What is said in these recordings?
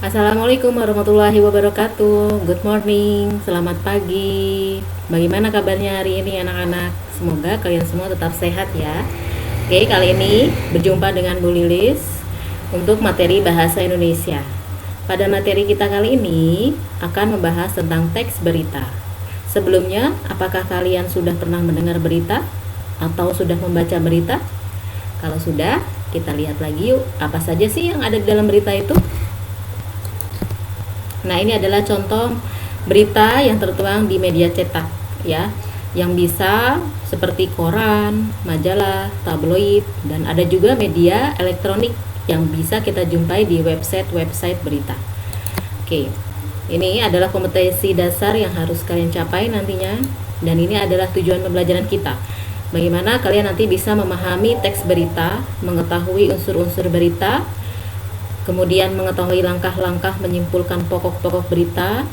Assalamualaikum warahmatullahi wabarakatuh. Good morning, selamat pagi. Bagaimana kabarnya hari ini anak-anak? Semoga kalian semua tetap sehat ya. Oke, kali ini berjumpa dengan Bu Lilis untuk materi bahasa Indonesia. Pada materi kita kali ini akan membahas tentang teks berita. Sebelumnya, apakah kalian sudah pernah mendengar berita atau sudah membaca berita? Kalau sudah, kita lihat lagi yuk, apa saja sih yang ada di dalam berita itu? Nah, ini adalah contoh berita yang tertuang di media cetak ya, yang bisa seperti koran, majalah, tabloid, dan ada juga media elektronik yang bisa kita jumpai di website berita. Oke, ini adalah kompetensi dasar yang harus kalian capai nantinya, dan ini adalah tujuan pembelajaran kita. Bagaimana kalian nanti bisa memahami teks berita, mengetahui unsur-unsur berita, kemudian mengetahui langkah-langkah menyimpulkan pokok-pokok berita,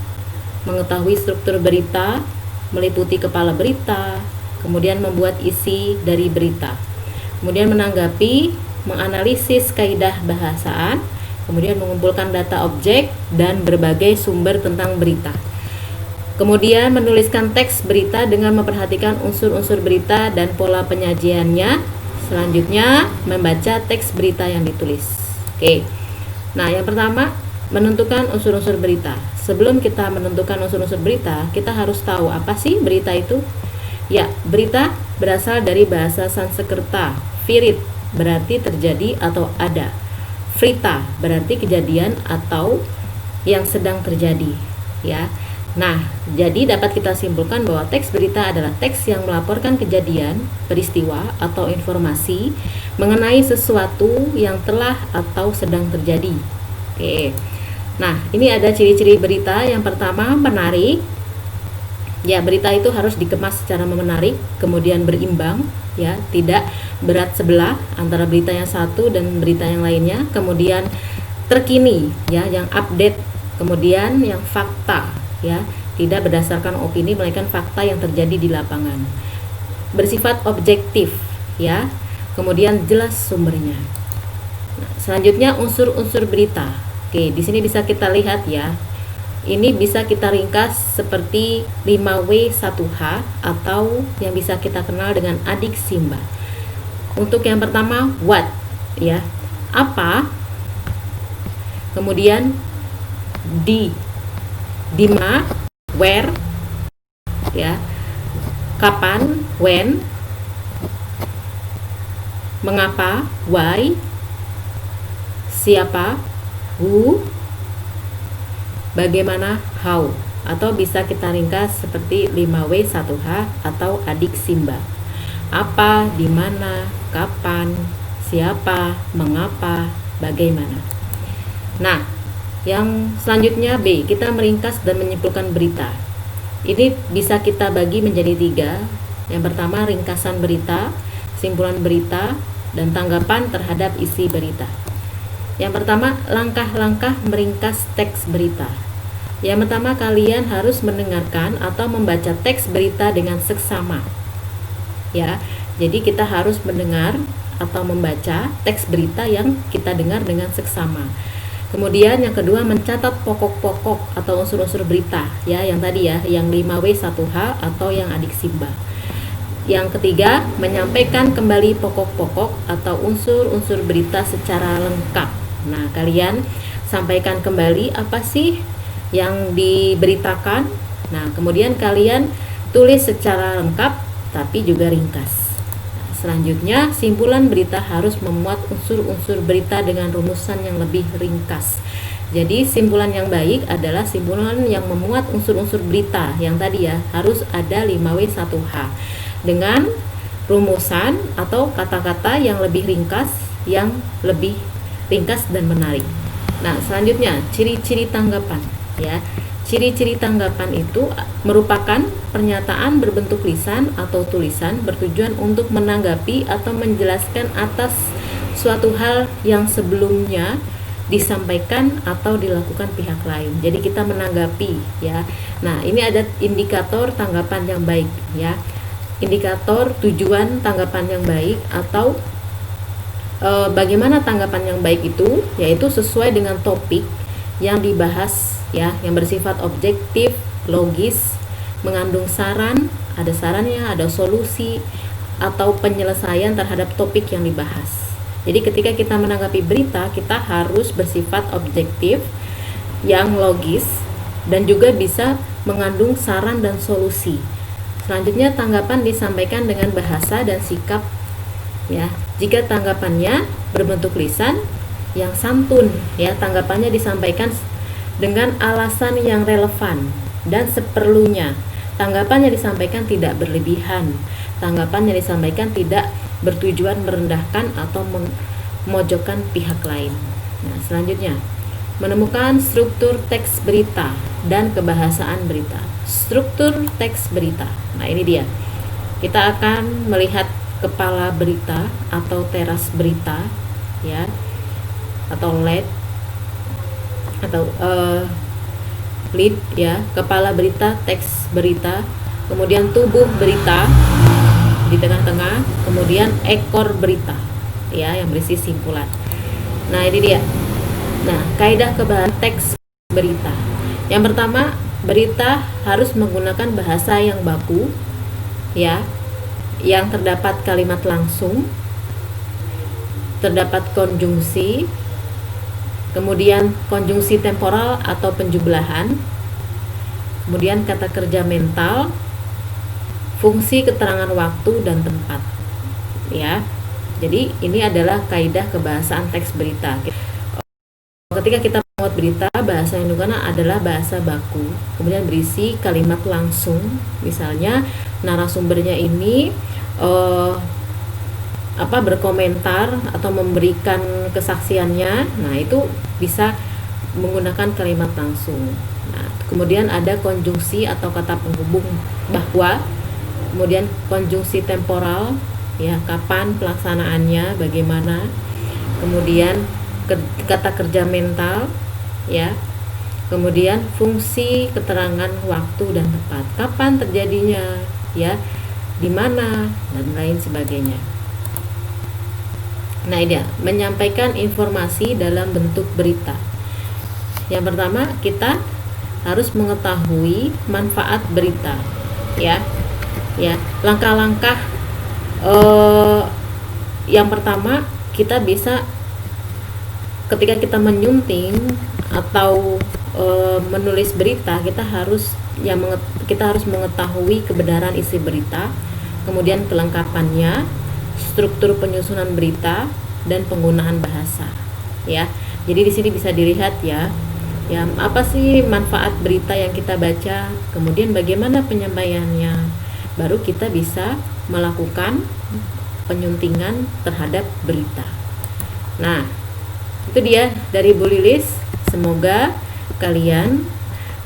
mengetahui struktur berita, meliputi kepala berita, kemudian membuat isi dari berita, kemudian menanggapi, menganalisis kaidah bahasaan, kemudian mengumpulkan data objek dan berbagai sumber tentang berita. Kemudian menuliskan teks berita dengan memperhatikan unsur-unsur berita dan pola penyajiannya. Selanjutnya membaca teks berita yang ditulis. Oke. Nah, yang pertama, menentukan unsur-unsur berita. Sebelum kita menentukan unsur-unsur berita, kita harus tahu apa sih berita itu? Ya, berita berasal dari bahasa Sanskerta. Virit berarti terjadi atau ada. Vrita berarti kejadian atau yang sedang terjadi, ya. Nah, jadi dapat kita simpulkan bahwa teks berita adalah teks yang melaporkan kejadian, peristiwa, atau informasi mengenai sesuatu yang telah atau sedang terjadi. Oke. Nah, ini ada ciri-ciri berita. Yang pertama, menarik. Ya, berita itu harus dikemas secara menarik, kemudian berimbang, ya, tidak berat sebelah antara berita yang satu dan berita yang lainnya. Kemudian terkini, ya, yang update. Kemudian yang fakta, ya, tidak berdasarkan opini melainkan fakta yang terjadi di lapangan. Bersifat objektif, ya. Kemudian jelas sumbernya. Nah, selanjutnya unsur-unsur berita. Oke, di sini bisa kita lihat ya. Ini bisa kita ringkas seperti 5W1H atau yang bisa kita kenal dengan adik Simba. Untuk yang pertama, what, ya. Apa? Kemudian di mana, where, ya. Kapan, when. Mengapa, why. Siapa, who. Bagaimana, how. Atau bisa kita ringkas seperti 5W1H atau adik Simba. Apa, di mana, kapan, siapa, mengapa, bagaimana. Nah, yang selanjutnya B, kita meringkas dan menyimpulkan berita. Ini bisa kita bagi menjadi 3. Yang pertama, ringkasan berita, simpulan berita, dan tanggapan terhadap isi berita. Yang pertama, langkah-langkah meringkas teks berita. Yang pertama, kalian harus mendengarkan atau membaca teks berita dengan seksama. Ya, jadi kita harus mendengar atau membaca teks berita yang kita dengar dengan seksama. Kemudian yang kedua, mencatat pokok-pokok atau unsur-unsur berita, ya, yang tadi ya, yang 5W1H atau yang adik Simba. Yang ketiga, menyampaikan kembali pokok-pokok atau unsur-unsur berita secara lengkap. Nah, kalian sampaikan kembali apa sih yang diberitakan. Nah, kemudian kalian tulis secara lengkap tapi juga ringkas. Selanjutnya, simpulan berita harus memuat unsur-unsur berita dengan rumusan yang lebih ringkas. Jadi, simpulan yang baik adalah simpulan yang memuat unsur-unsur berita yang tadi ya, harus ada 5W1H dengan rumusan atau kata-kata yang lebih ringkas, dan menarik. Nah, selanjutnya ciri-ciri tanggapan, ya. Ciri-ciri tanggapan itu merupakan pernyataan berbentuk lisan atau tulisan bertujuan untuk menanggapi atau menjelaskan atas suatu hal yang sebelumnya disampaikan atau dilakukan pihak lain. Jadi kita menanggapi, ya. Nah, ini ada indikator tanggapan yang baik, ya. Indikator tujuan tanggapan yang baik atau bagaimana tanggapan yang baik itu, yaitu sesuai dengan topik yang dibahas ya, yang bersifat objektif, logis, mengandung saran, ada sarannya, ada solusi atau penyelesaian terhadap topik yang dibahas. Jadi ketika kita menanggapi berita, kita harus bersifat objektif, yang logis, dan juga bisa mengandung saran dan solusi. Selanjutnya, tanggapan disampaikan dengan bahasa dan sikap ya. Jika tanggapannya berbentuk lisan, yang santun ya, tanggapannya disampaikan dengan alasan yang relevan dan seperlunya. Tanggapannya disampaikan tidak berlebihan. Tanggapannya disampaikan tidak bertujuan merendahkan atau memojokkan pihak lain. Nah, selanjutnya, menemukan struktur teks berita dan kebahasaan berita. Struktur teks berita. Nah, ini dia. Kita akan melihat kepala berita atau teras berita ya, atau lead atau lead ya, kepala berita, teks berita, kemudian tubuh berita di tengah-tengah, kemudian ekor berita ya, yang berisi simpulan. Nah, ini dia. Nah, kaidah kebahasan teks berita. Yang pertama, berita harus menggunakan bahasa yang baku ya, yang terdapat kalimat langsung, terdapat konjungsi, kemudian konjungsi temporal atau penjumlahan, kemudian kata kerja mental, fungsi keterangan waktu dan tempat ya. Jadi ini adalah kaidah kebahasaan teks berita. Ketika kita membuat berita, bahasa yang digunakan adalah bahasa baku, kemudian berisi kalimat langsung. Misalnya narasumbernya ini berkomentar atau memberikan kesaksiannya, nah itu bisa menggunakan kalimat langsung. Nah, kemudian ada konjungsi atau kata penghubung bahwa, kemudian konjungsi temporal ya, kapan pelaksanaannya, bagaimana, kemudian kata kerja mental ya, kemudian fungsi keterangan waktu dan tempat, kapan terjadinya ya, di mana, dan lain sebagainya. Nah, ini dia, menyampaikan informasi dalam bentuk berita. Yang pertama, kita harus mengetahui manfaat berita ya. Ya, langkah-langkah yang pertama, kita bisa ketika kita menyunting atau menulis berita, kita harus mengetahui kebenaran isi berita, kemudian kelengkapannya, struktur penyusunan berita, dan penggunaan bahasa ya. Jadi di sini bisa dilihat ya, apa sih manfaat berita yang kita baca, kemudian bagaimana penyampaiannya, baru kita bisa melakukan penyuntingan terhadap berita. Nah, itu dia dari Bu Lilis. Semoga kalian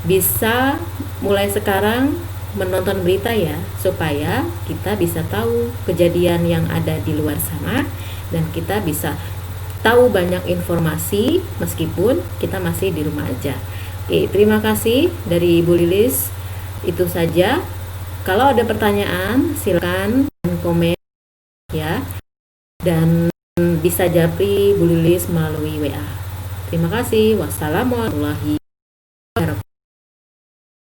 bisa mulai sekarang menonton berita ya, supaya kita bisa tahu kejadian yang ada di luar sana dan kita bisa tahu banyak informasi meskipun kita masih di rumah aja. Oke, terima kasih dari Ibu Lilis. Itu saja. Kalau ada pertanyaan silakan komen ya, dan bisa japri Bu Lilis melalui WA. Terima kasih. Wassalamualaikum warahmatullahi wabarakatuh.